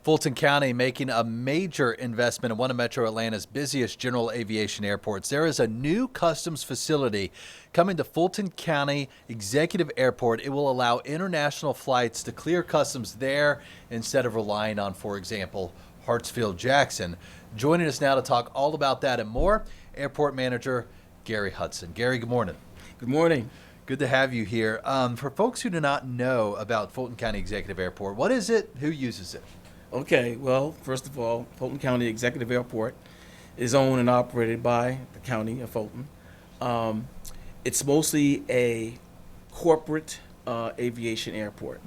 Fulton County making a major investment in one of Metro Atlanta's busiest general aviation airports. There is a new customs facility coming to Fulton County Executive Airport. It will allow international flights to clear customs there instead of relying on, for example, Hartsfield-Jackson. Joining us now to talk all about that and more, Airport Manager Gary Hudson. Gary, good morning. Good morning. Good to have you here. For folks who do not know about Fulton County Executive Airport, what is it? Who uses it? Okay, well, first of all, Fulton County Executive Airport is owned and operated by the County of Fulton. It's mostly a corporate aviation airport,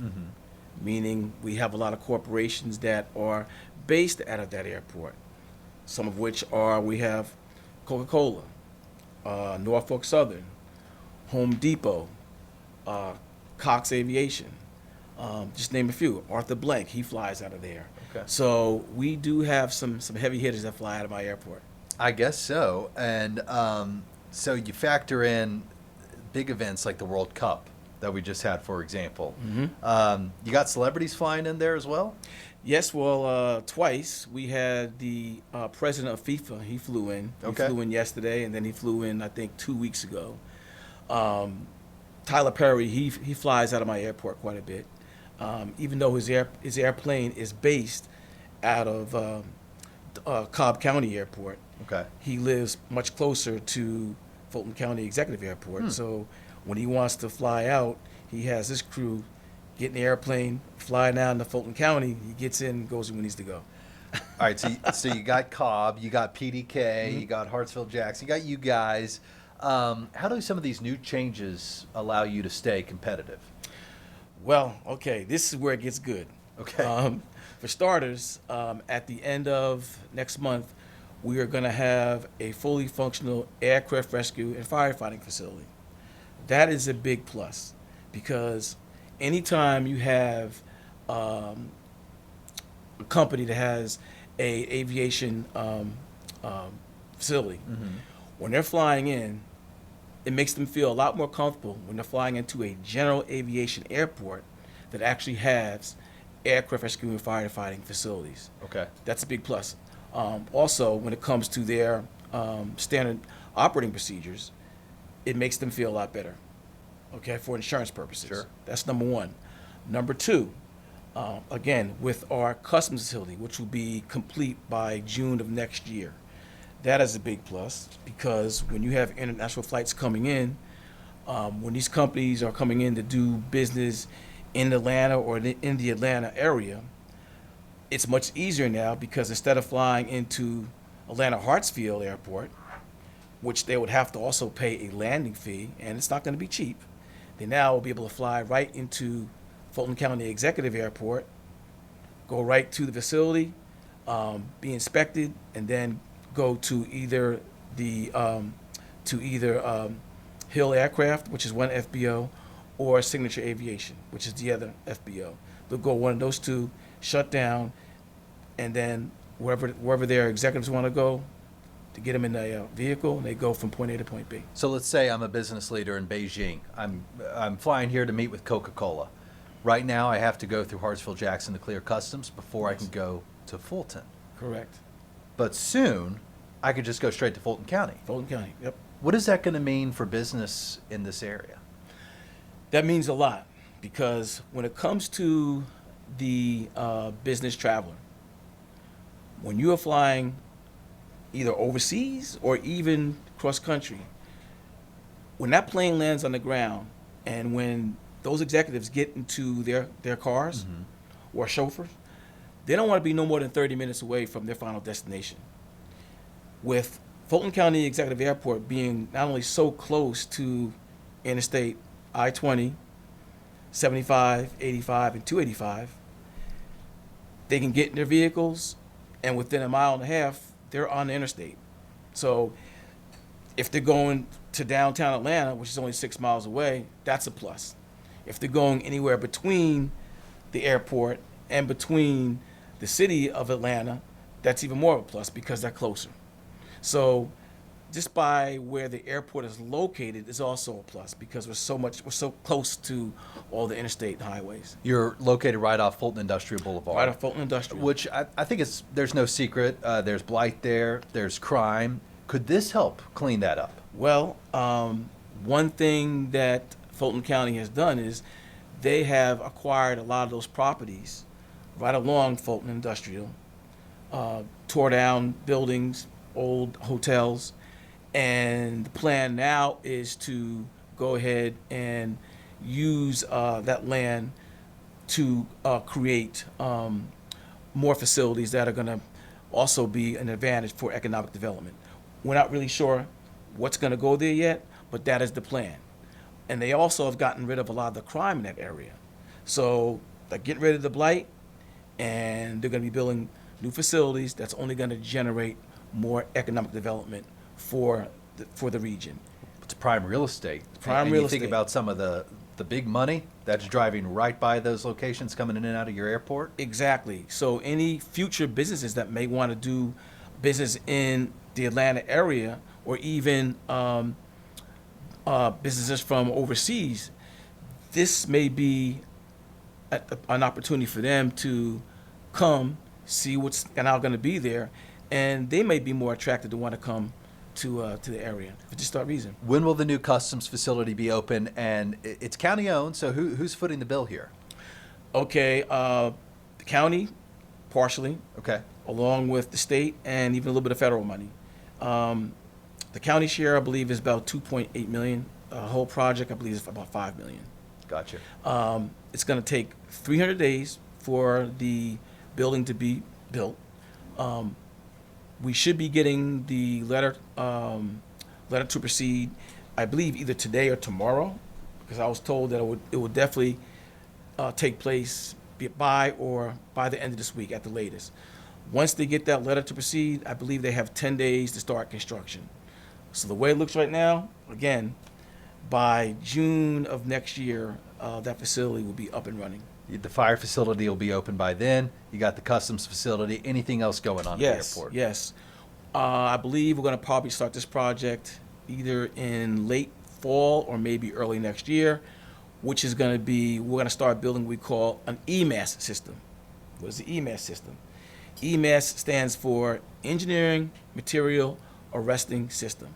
meaning we have a lot of corporations that are based out of that airport, some of which are, we have Coca-Cola, Norfolk Southern, Home Depot, Cox Aviation, just name a few. Arthur Blank, he flies out of there. Okay. So we do have some heavy hitters that fly out of my airport. I guess so. And so you factor in big events like the World Cup that we just had, for example. You got celebrities flying in there as well? Yes, well, twice. We had the president of FIFA. He flew in. Okay. He flew in yesterday, and then he flew in, I think, 2 weeks ago. Tyler Perry, he flies out of my airport quite a bit. Even though his airplane is based out of Cobb County Airport, Okay. he lives much closer to Fulton County Executive Airport. So when he wants to fly out, he has his crew get in the airplane, fly down to Fulton County. He gets in, goes where he needs to go. All right. So you got Cobb, you got PDK, you got Hartsfield-Jackson, you got you guys. How do some of these new changes allow you to stay competitive? Well, okay, this is where it gets good. Okay. For starters, at the end of next month, we are going to have a fully functional aircraft rescue and firefighting facility. That is a big plus because anytime you have a company that has a aviation facility, when they're flying in, it makes them feel a lot more comfortable when they're flying into a general aviation airport that actually has aircraft rescue and firefighting facilities. Okay. That's a big plus. Also, when it comes to their standard operating procedures, it makes them feel a lot better, okay, for insurance purposes. Sure. That's number one. Number two, again, with our customs facility, which will be complete by June of next year, that is a big plus because when you have international flights coming in, when these companies are coming in to do business in Atlanta or in the Atlanta area, it's much easier now because instead of flying into Atlanta Hartsfield Airport, which they would have to also pay a landing fee, and it's not going to be cheap, they now will be able to fly right into Fulton County Executive Airport, go right to the facility, be inspected, and then go to either Hill Aircraft, which is one FBO, or Signature Aviation, which is the other FBO. They'll go one of those two, shut down, and then wherever their executives want to go, to get them in a vehicle, and they go from point A to point B. So let's say I'm a business leader in Beijing. I'm flying here to meet with Coca-Cola. Right now, I have to go through Hartsfield-Jackson to clear customs before I can go to Fulton. Correct. But soon, I could just go straight to Fulton County. Fulton County, yep. What is that going to mean for business in this area? That means a lot because when it comes to the business traveler, when you are flying either overseas or even cross country, when that plane lands on the ground and when those executives get into their cars or chauffeurs, they don't want to be no more than 30 minutes away from their final destination. With Fulton County Executive Airport being not only so close to Interstate I-20, 75, 85, and 285, they can get in their vehicles, and within a mile and a half, they're on the interstate. So if they're going to downtown Atlanta, which is only 6 miles away, that's a plus. If they're going anywhere between the airport and between the city of Atlanta, that's even more of a plus because they're closer. So just by where the airport is located is also a plus because we're so close to all the interstate highways. You're located right off Fulton Industrial Boulevard. Right off Fulton Industrial. Which I think there's no secret. There's blight there. There's crime. Could this help clean that up? Well, one thing that Fulton County has done is they have acquired a lot of those properties right along Fulton Industrial, tore down buildings, old hotels, and the plan now is to go ahead and use that land to create more facilities that are going to also be an advantage for economic development. We're not really sure what's going to go there yet, but that is the plan. And they also have gotten rid of a lot of the crime in that area. So they're getting rid of the blight, and they're going to be building new facilities that's only going to generate more economic development for the region. It's prime real estate. Prime and real you think estate. about some of the big money that's driving right by those locations coming in and out of your airport. Exactly. So any future businesses that may want to do business in the Atlanta area, or even businesses from overseas, this may be an opportunity for them to come see what's now going to be there, and they may be more attracted to want to come to the area for just that reason. When will the new customs facility be open? And it's county owned, so who's footing the bill here? Okay, the county, partially, Okay. along with the state and even a little bit of federal money. The county share, I believe, is about 2.8 million. The whole project, I believe, is about 5 million. Gotcha. It's going to take 300 days for the building to be built. We should be getting the letter to proceed, I believe, either today or tomorrow, because I was told that it would definitely take place by the end of this week at the latest. Once they get that letter to proceed, I believe they have 10 days to start construction. So the way it looks right now, again, by June of next year, that facility will be up and running. The fire facility will be open by then. You got the customs facility. Anything else going on at the airport? Yes. I believe we're going to probably start this project either in late fall or maybe early next year, which is going to be, we're going to start building what we call an EMAS system. What is the EMAS system? EMAS stands for Engineering Material Arresting System.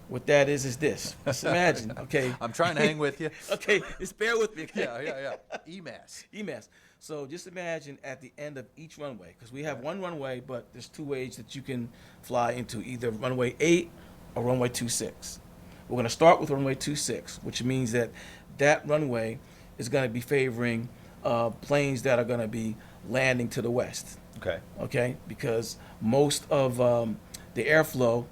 What that is this. Just imagine, okay. I'm trying to hang with you. Okay, just bear with me. Yeah. EMAS. EMAS. So just imagine at the end of each runway, because we have one runway, but there's two ways that you can fly into, either runway 8 or runway 26. We're going to start with runway 26, which means that runway is going to be favoring planes that are going to be landing to the west. Okay, because most of the airflow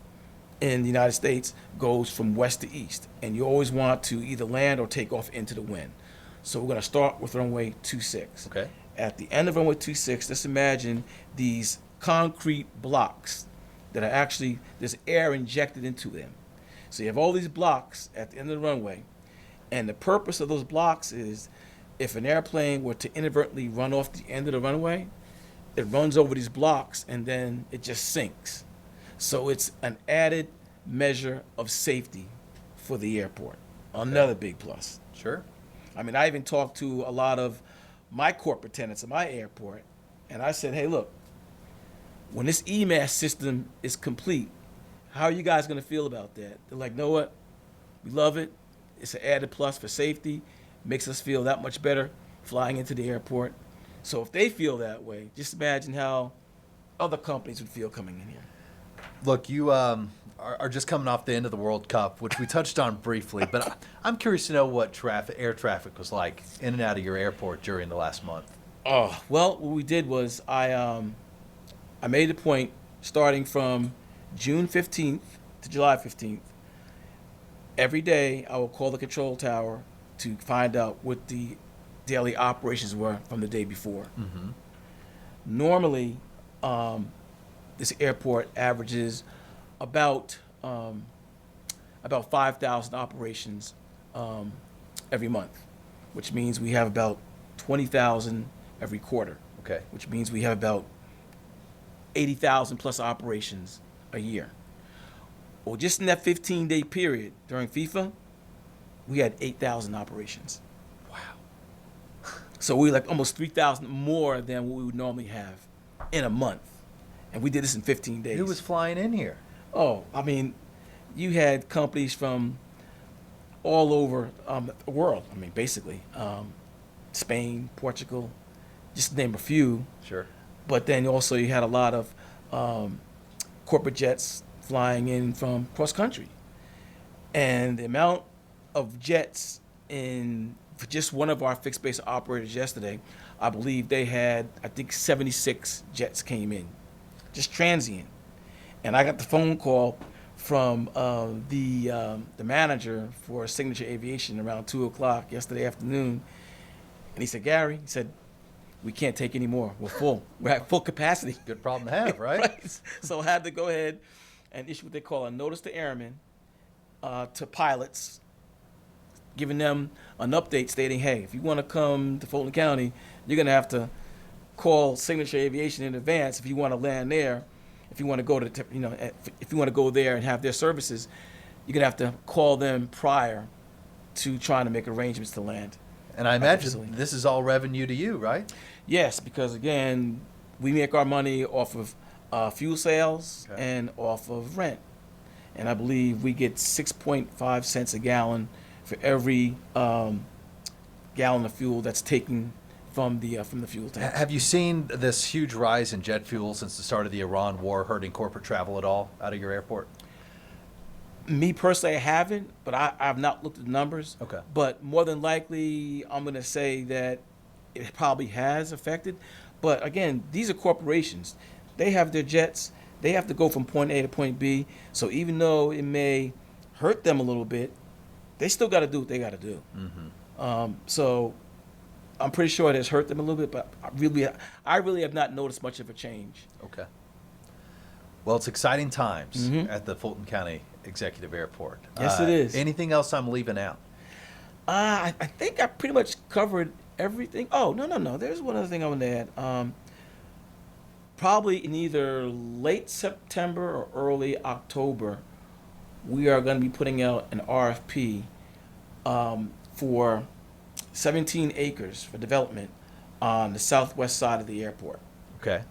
in the United States goes from west to east, and you always want to either land or take off into the wind. So we're going to start with runway 26. Okay. At the end of runway 26, let's imagine these concrete blocks that are actually, there's air injected into them. So you have all these blocks at the end of the runway, and the purpose of those blocks is if an airplane were to inadvertently run off the end of the runway, it runs over these blocks and then it just sinks. So it's an added measure of safety for the airport. Another big plus. Sure. I mean, I even talked to a lot of my corporate tenants at my airport, and I said, hey, look, when this EMAS system is complete, how are you guys going to feel about that? They're like, know what? We love it. It's an added plus for safety. Makes us feel that much better flying into the airport. So if they feel that way, just imagine how other companies would feel coming in here. Look, you are just coming off the end of the World Cup, which we touched on briefly, but I'm curious to know what air traffic was like in and out of your airport during the last month. Oh, well, what we did was I made a point starting from June 15th to July 15th. Every day I will call the control tower to find out what the daily operations were from the day before. Mm-hmm. Normally, this airport averages about 5,000 operations every month, which means we have about 20,000 every quarter. Okay. Which means we have about 80,000 plus operations a year. Well, just in that 15-day period during FIFA, we had 8,000 operations. Wow. So we were like almost 3,000 more than what we would normally have in a month. And we did this in 15 days. Who was flying in here? Oh, I mean, you had companies from all over the world. I mean, basically, Spain, Portugal, just to name a few. Sure. But then also you had a lot of corporate jets flying in from cross country. And the amount of jets for just one of our fixed base operators yesterday, I believe they had, I think 76 jets came in, just transient. And I got the phone call from the manager for Signature Aviation around 2:00 yesterday afternoon. And he said, Gary, he said, we can't take any more. We're full. We're at full capacity. Good problem to have, right? Right. So I had to go ahead and issue what they call a notice to airmen to pilots, giving them an update stating, hey, if you want to come to Fulton County, you're going to have to call Signature Aviation in advance if you want to land there. If you want to go to, if you want to go there and have their services, you're going to have to call them prior to trying to make arrangements to land. And I imagine this is all revenue to you, right? Yes, because again, we make our money off of fuel sales and off of rent. And I believe we get 6.5 cents a gallon for every gallon of fuel that's taken from the fuel tank. Have you seen this huge rise in jet fuel since the start of the Iran war hurting corporate travel at all out of your airport? Me personally, I haven't, but I've not looked at the numbers. Okay. But more than likely, I'm going to say that it probably has affected. But again, these are corporations. They have their jets. They have to go from point A to point B. So even though it may hurt them a little bit, they still got to do what they got to do. Mm-hmm. So I'm pretty sure it has hurt them a little bit, but I really have not noticed much of a change. Okay. Well, it's exciting times Mhm. at the Fulton County Executive Airport. Yes, it is. Anything else I'm leaving out? I think I pretty much covered everything. Oh, no. There's one other thing I want to add. Probably in either late September or early October, we are going to be putting out an RFP for 17 acres for development on the southwest side of the airport. Okay.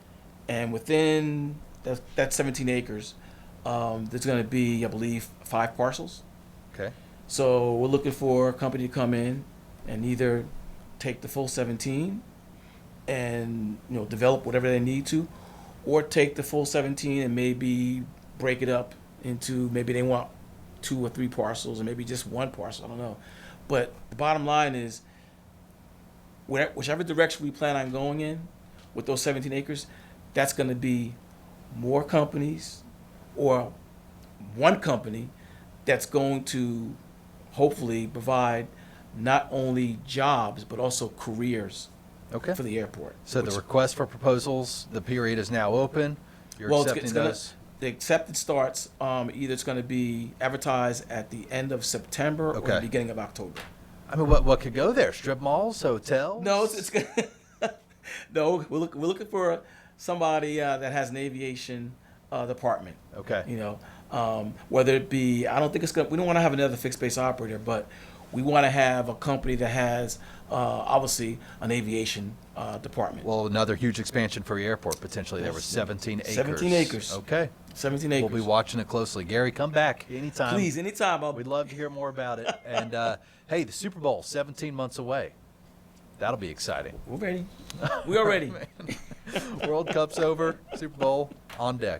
And within that 17 acres, there's going to be, I believe, 5 parcels. Okay. So we're looking for a company to come in and either take the full 17 and develop whatever they need to, or take the full 17 and maybe break it up into, maybe they want 2 or 3 parcels or maybe just 1 parcel. I don't know. But the bottom line is, whichever direction we plan on going in with those 17 acres, that's going to be more companies or one company that's going to hopefully provide not only jobs but also careers for the airport. So the request for proposals, the period is now open. You're accepting those? The acceptance starts, either it's going to be advertised at the end of September or the beginning of October. I mean, what could go there? Strip malls, hotels? No, it's no. We're looking for somebody that has an aviation department. Okay. Whether it be, I don't think it's gonna. We don't want to have another fixed base operator, but we want to have a company that has obviously an aviation department. Well, another huge expansion for your airport potentially. There were 17 acres. 17 acres. Okay. 17 acres. We'll be watching it closely. Gary, come back anytime. Please, anytime. We'd love to hear more about it. And hey, the Super Bowl, 17 months away. That'll be exciting. We're ready. We are ready. World Cup's over. Super Bowl on deck.